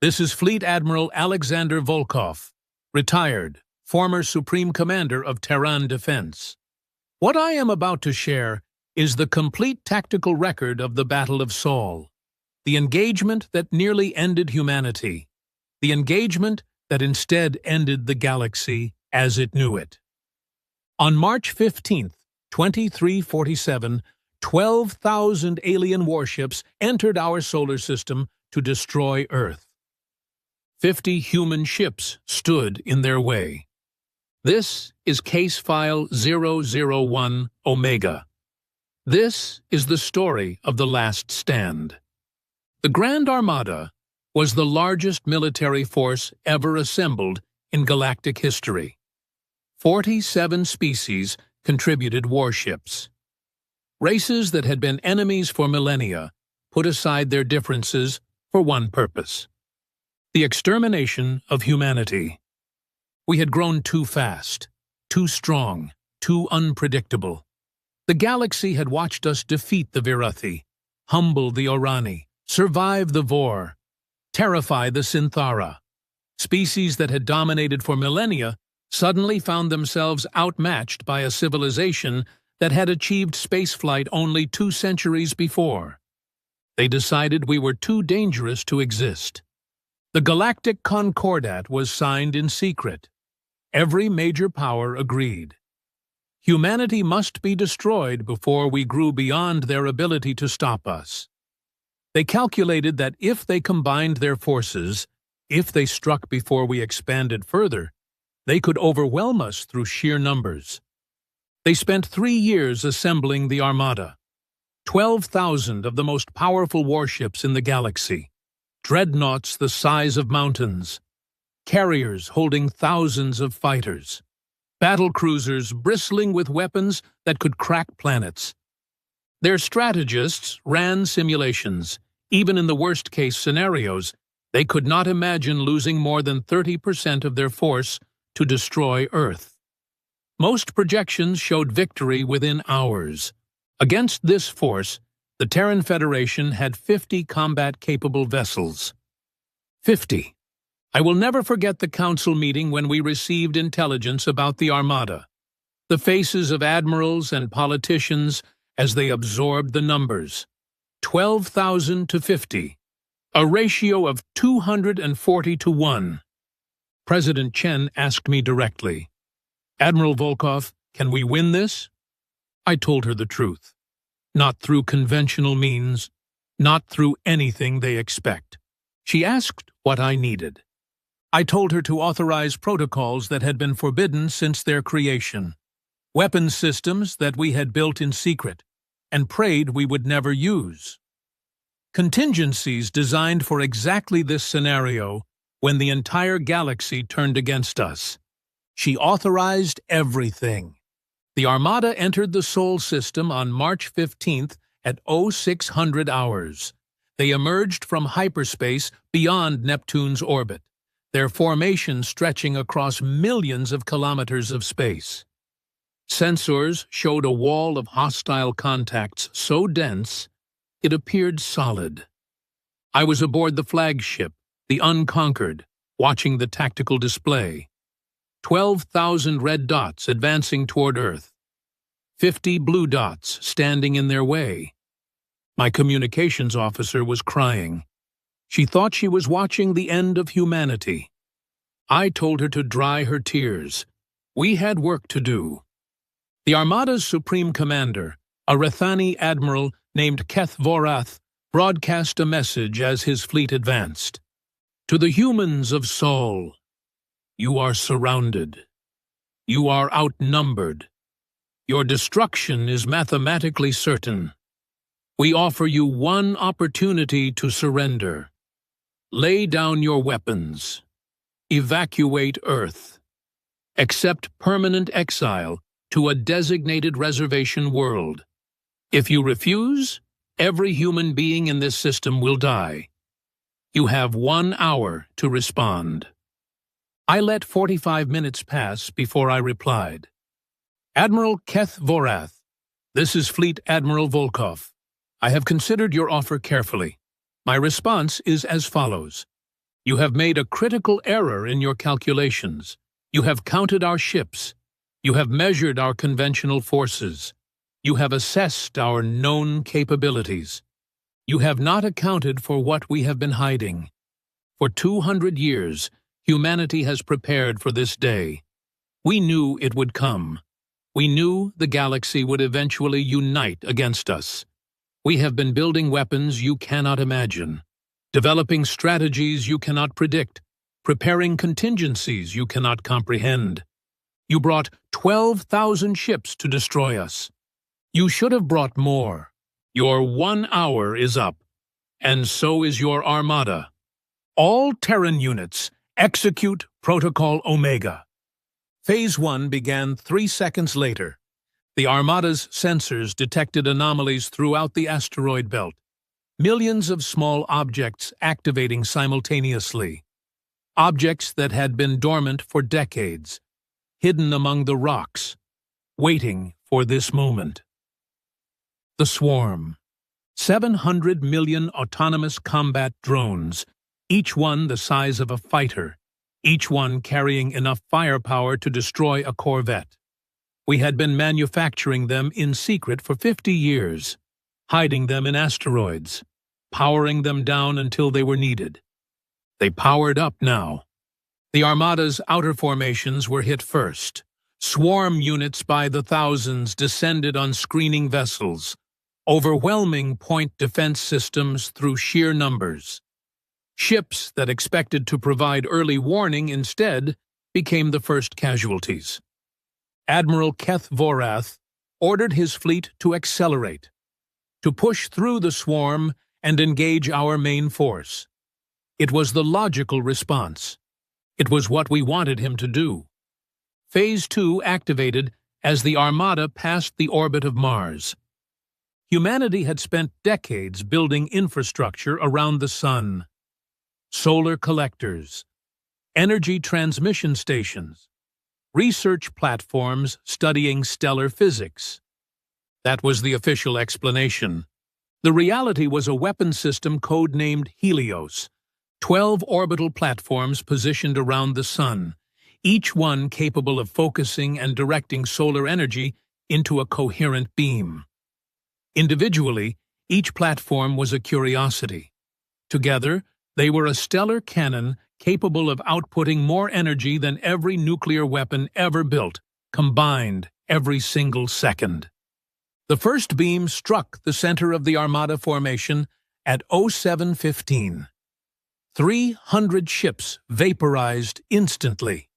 This is Fleet Admiral Alexander Volkov, retired, former Supreme Commander of Terran Defense. What I am about to share is the complete tactical record of the Battle of Sol, the engagement that nearly ended humanity, the engagement that instead ended the galaxy as it knew it. On March 15, 2347, 12,000 alien warships entered our solar system to destroy Earth. 50 human ships stood in their way. This is Case File 001 Omega. This is the story of the last stand. The Grand Armada was the largest military force ever assembled in galactic history. 47 species contributed warships. Races that had been enemies for millennia put aside their differences for one purpose: the extermination of humanity. We had grown too fast, too strong, too unpredictable. The galaxy had watched us defeat the Virathi, humble the Orani, survive the Vor, terrify the Synthara. Species that had dominated for millennia suddenly found themselves outmatched by a civilization that had achieved spaceflight only 2 centuries before. They decided we were too dangerous to exist. The Galactic Concordat was signed in secret. Every major power agreed. Humanity must be destroyed before we grew beyond their ability to stop us. They calculated that if they combined their forces, if they struck before we expanded further, they could overwhelm us through sheer numbers. They spent 3 years assembling the Armada. 12,000 of the most powerful warships in the galaxy. Dreadnoughts the size of mountains, carriers holding thousands of fighters, battle cruisers bristling with weapons that could crack planets. Their strategists ran simulations. Even in the worst-case scenarios, they could not imagine losing more than 30% of their force to destroy Earth. Most projections showed victory within hours. Against this force, the Terran Federation had 50 combat-capable vessels. 50. I will never forget the council meeting when we received intelligence about the Armada. The faces of admirals and politicians as they absorbed the numbers. 12,000 to 50. A ratio of 240 to 1. President Chen asked me directly, "Admiral Volkov, can we win this?" I told her the truth. Not through conventional means, not through anything they expect. She asked what I needed. I told her to authorize protocols that had been forbidden since their creation, weapons systems that we had built in secret and prayed we would never use, contingencies designed for exactly this scenario when the entire galaxy turned against us. She authorized everything. The Armada entered the Sol system on March 15th at 0600 hours. They emerged from hyperspace beyond Neptune's orbit, their formation stretching across millions of kilometers of space. Sensors showed a wall of hostile contacts so dense it appeared solid. I was aboard the flagship, the Unconquered, watching the tactical display. 12,000 red dots advancing toward Earth. 50 blue dots standing in their way. My communications officer was crying. She thought she was watching the end of humanity. I told her to dry her tears. We had work to do. The Armada's Supreme Commander, a Rethani admiral named Keth Vorath, broadcast a message as his fleet advanced. "To the humans of Sol, you are surrounded. You are outnumbered. Your destruction is mathematically certain. We offer you one opportunity to surrender. Lay down your weapons. Evacuate Earth. Accept permanent exile to a designated reservation world. If you refuse, every human being in this system will die. You have 1 hour to respond." I let 45 minutes pass before I replied. "Admiral Keth Vorath, this is Fleet Admiral Volkov. I have considered your offer carefully. My response is as follows. You have made a critical error in your calculations. You have counted our ships. You have measured our conventional forces. You have assessed our known capabilities. You have not accounted for what we have been hiding. For 200 years, humanity has prepared for this day. We knew it would come. We knew the galaxy would eventually unite against us. We have been building weapons you cannot imagine, developing strategies you cannot predict, preparing contingencies you cannot comprehend. You brought 12,000 ships to destroy us. You should have brought more. Your 1 hour is up, and so is your armada. All Terran units, execute Protocol Omega. Phase 1 began 3 seconds later. The Armada's sensors detected anomalies throughout the asteroid belt. Millions of small objects activating simultaneously. Objects that had been dormant for decades, hidden among the rocks, waiting for this moment. The Swarm. 700 million autonomous combat drones, each one the size of a fighter, each one carrying enough firepower to destroy a corvette. We had been manufacturing them in secret for 50 years, hiding them in asteroids, powering them down until they were needed. They powered up now. The Armada's outer formations were hit first. Swarm units by the thousands descended on screening vessels, overwhelming point defense systems through sheer numbers. Ships that expected to provide early warning instead became the first casualties. Admiral Keth Vorath ordered his fleet to accelerate, to push through the swarm and engage our main force. It was the logical response. It was what we wanted him to do. Phase 2 activated as the Armada passed the orbit of Mars. Humanity had spent decades building infrastructure around the Sun. Solar collectors, energy transmission stations, research platforms studying stellar physics. That was the official explanation. The reality was a weapon system codenamed Helios, 12 orbital platforms positioned around the Sun, each one capable of focusing and directing solar energy into a coherent beam. Individually, each platform was a curiosity. Together, they were a stellar cannon capable of outputting more energy than every nuclear weapon ever built, combined every single second. The first beam struck the center of the Armada formation at 07:15. 300 ships vaporized instantly.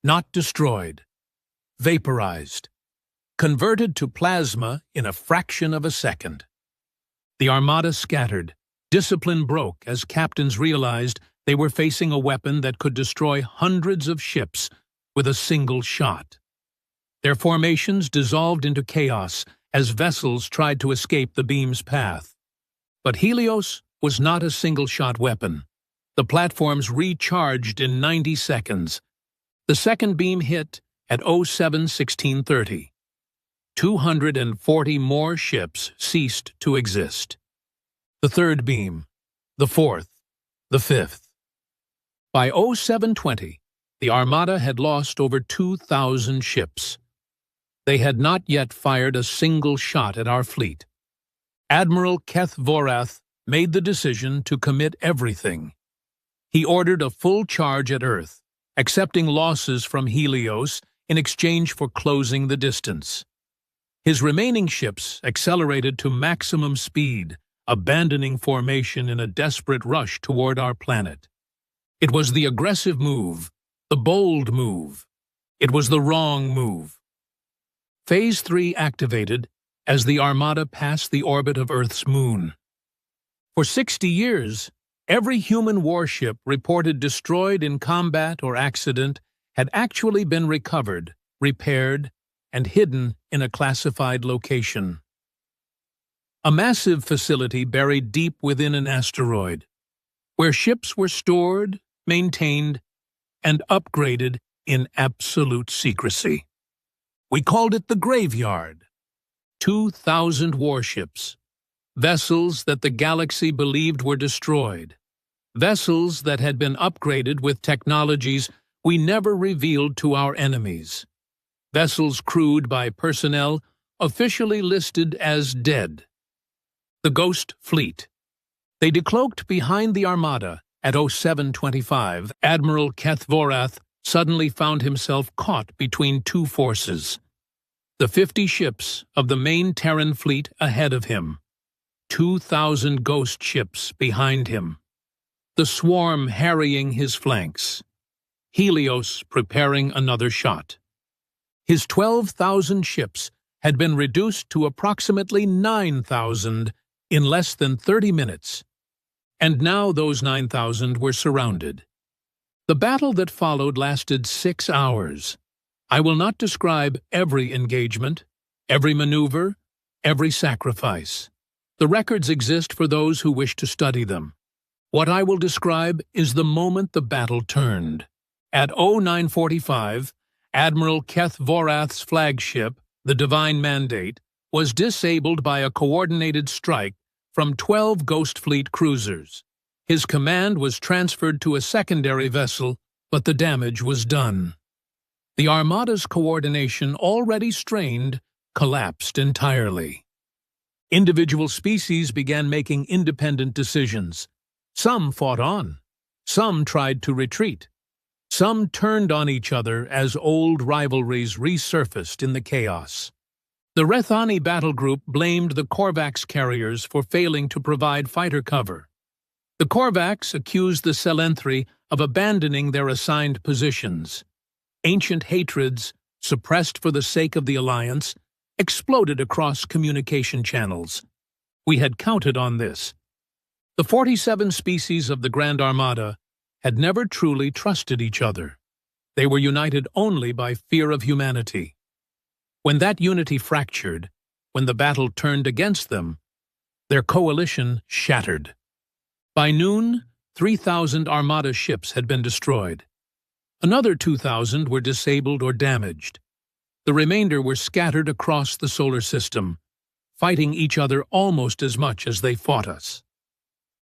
Not destroyed. Vaporized. Converted to plasma in a fraction of a second. The Armada scattered. Discipline broke as captains realized they were facing a weapon that could destroy hundreds of ships with a single shot. Their formations dissolved into chaos as vessels tried to escape the beam's path. But Helios was not a single-shot weapon. The platforms recharged in 90 seconds. The second beam hit at 07:16:30. 240 more ships ceased to exist. The third beam, the fourth, the fifth. By 07:20, the Armada had lost over 2,000 ships. They had not yet fired a single shot at our fleet. Admiral Keth Vorath made the decision to commit everything. He ordered a full charge at Earth, accepting losses from Helios in exchange for closing the distance. His remaining ships accelerated to maximum speed, abandoning formation in a desperate rush toward our planet. It was the aggressive move, the bold move. It was the wrong move. Phase 3 activated as the Armada passed the orbit of Earth's moon. For 60 years, every human warship reported destroyed in combat or accident had actually been recovered, repaired, and hidden in a classified location. A massive facility buried deep within an asteroid, where ships were stored, maintained, and upgraded in absolute secrecy. We called it the graveyard. 2,000 warships, vessels that the galaxy believed were destroyed, vessels that had been upgraded with technologies we never revealed to our enemies. Vessels crewed by personnel officially listed as dead. The Ghost Fleet. They decloaked behind the Armada. At 0725, Admiral Kethvorath suddenly found himself caught between two forces. The 50 ships of the main Terran fleet ahead of him, 2,000 ghost ships behind him, the swarm harrying his flanks, Helios preparing another shot. His 12,000 ships had been reduced to approximately 9,000 in less than 30 minutes, and now those 9,000 were surrounded. The battle that followed lasted 6 hours. I will not describe every engagement, every maneuver, every sacrifice. The records exist for those who wish to study them. What I will describe is the moment the battle turned. At 0945, Admiral Kethvorath's flagship, the Divine Mandate, was disabled by a coordinated strike from 12 Ghost Fleet cruisers. His command was transferred to a secondary vessel, but the damage was done. The Armada's coordination, already strained, collapsed entirely. Individual species began making independent decisions. Some fought on. Some tried to retreat. Some turned on each other as old rivalries resurfaced in the chaos. The Rethani battle group blamed the Korvax carriers for failing to provide fighter cover. The Korvax accused the Selenthri of abandoning their assigned positions. Ancient hatreds, suppressed for the sake of the Alliance, exploded across communication channels. We had counted on this. The 47 species of the Grand Armada had never truly trusted each other. They were united only by fear of humanity. When that unity fractured, when the battle turned against them, their coalition shattered. By noon, 3,000 Armada ships had been destroyed. Another 2,000 were disabled or damaged. The remainder were scattered across the solar system, fighting each other almost as much as they fought us.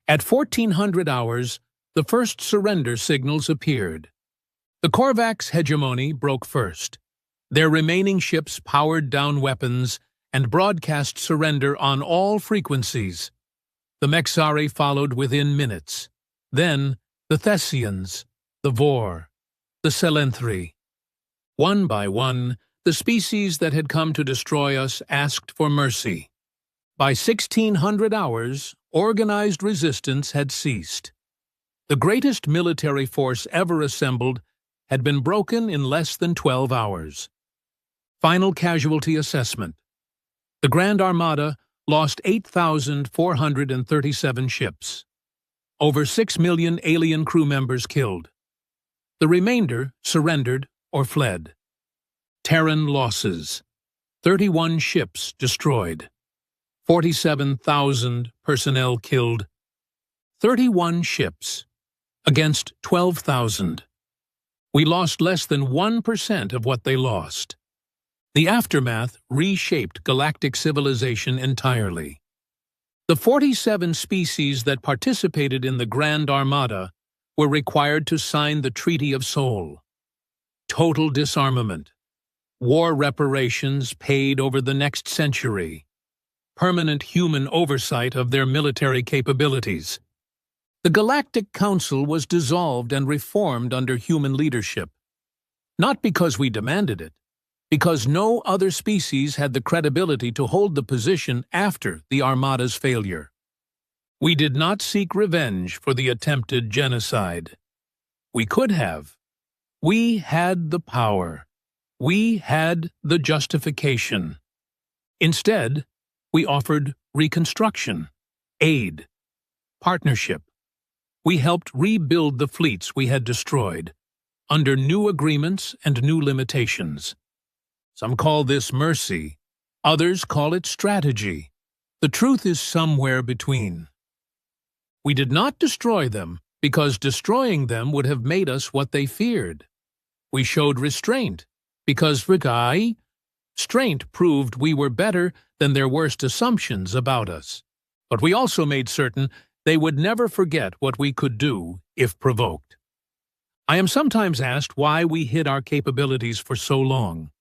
At 1400 hours, the first surrender signals appeared. The Korvax hegemony broke first. Their remaining ships powered down weapons and broadcast surrender on all frequencies. The Mexari followed within minutes. Then, the Thessians, the Vor, the Selenthri. One by one, the species that had come to destroy us asked for mercy. By 1600 hours, organized resistance had ceased. The greatest military force ever assembled had been broken in less than 12 hours. Final casualty assessment. The Grand Armada lost 8,437 ships. Over 6 million alien crew members killed. The remainder surrendered or fled. Terran losses. 31 ships destroyed. 47,000 personnel killed. 31 ships against 12,000. We lost less than 1% of what they lost. The aftermath reshaped galactic civilization entirely. The 47 species that participated in the Grand Armada were required to sign the Treaty of Soul. Total disarmament. War reparations paid over the next century. Permanent human oversight of their military capabilities. The Galactic Council was dissolved and reformed under human leadership. Not because we demanded it, because no other species had the credibility to hold the position after the Armada's failure. We did not seek revenge for the attempted genocide. We could have. We had the power. We had the justification. Instead, we offered reconstruction, aid, partnership. We helped rebuild the fleets we had destroyed, under new agreements and new limitations. Some call this mercy, others call it strategy. The truth is somewhere between. We did not destroy them because destroying them would have made us what they feared. We showed restraint because restraint proved we were better than their worst assumptions about us. But we also made certain They would never forget what we could do if provoked. I am sometimes asked why we hid our capabilities for so long,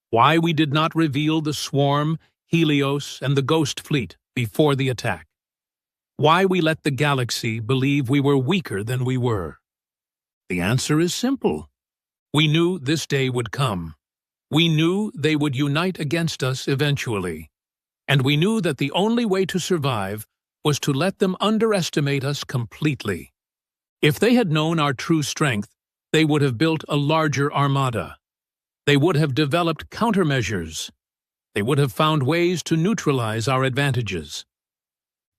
why we did not reveal the Swarm, Helios, and the Ghost Fleet before the attack, why we let the galaxy believe we were weaker than we were. The answer is simple. We knew this day would come. We knew they would unite against us eventually, and we knew that the only way to survive was to let them underestimate us completely. If they had known our true strength, they would have built a larger armada. They would have developed countermeasures. They would have found ways to neutralize our advantages.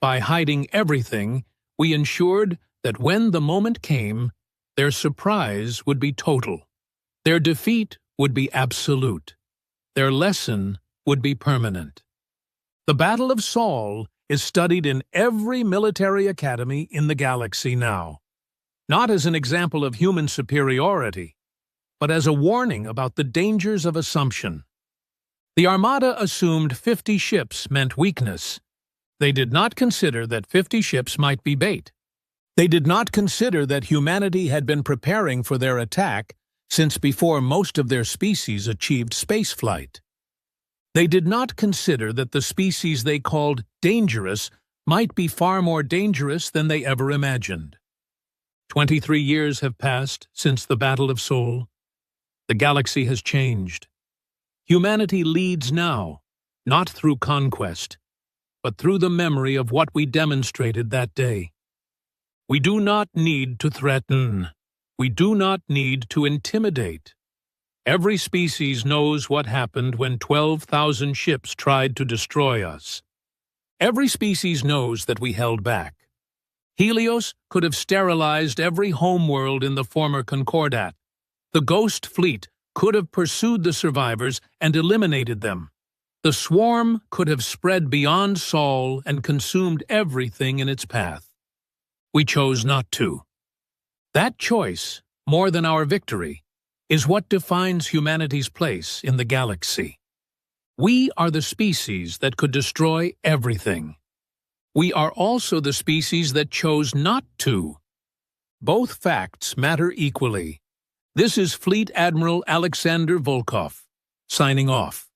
By hiding everything, we ensured that when the moment came, their surprise would be total. Their defeat would be absolute. Their lesson would be permanent. The Battle of Saul is studied in every military academy in the galaxy now, not as an example of human superiority, but as a warning about the dangers of assumption. The Armada assumed 50 ships meant weakness. They did not consider that 50 ships might be bait. They did not consider that humanity had been preparing for their attack since before most of their species achieved spaceflight. They did not consider that the species they called dangerous might be far more dangerous than they ever imagined. 23 years have passed since the Battle of Saul. The galaxy has changed. Humanity leads now, not through conquest, but through the memory of what we demonstrated that day. We do not need to threaten. We do not need to intimidate. Every species knows what happened when 12,000 ships tried to destroy us. Every species knows that we held back. Helios could have sterilized every homeworld in the former Concordat. The Ghost Fleet could have pursued the survivors and eliminated them. The Swarm could have spread beyond Saul and consumed everything in its path. We chose not to. That choice, more than our victory, is what defines humanity's place in the galaxy. We are the species that could destroy everything. We are also the species that chose not to. Both facts matter equally. This is Fleet Admiral Alexander Volkov, signing off.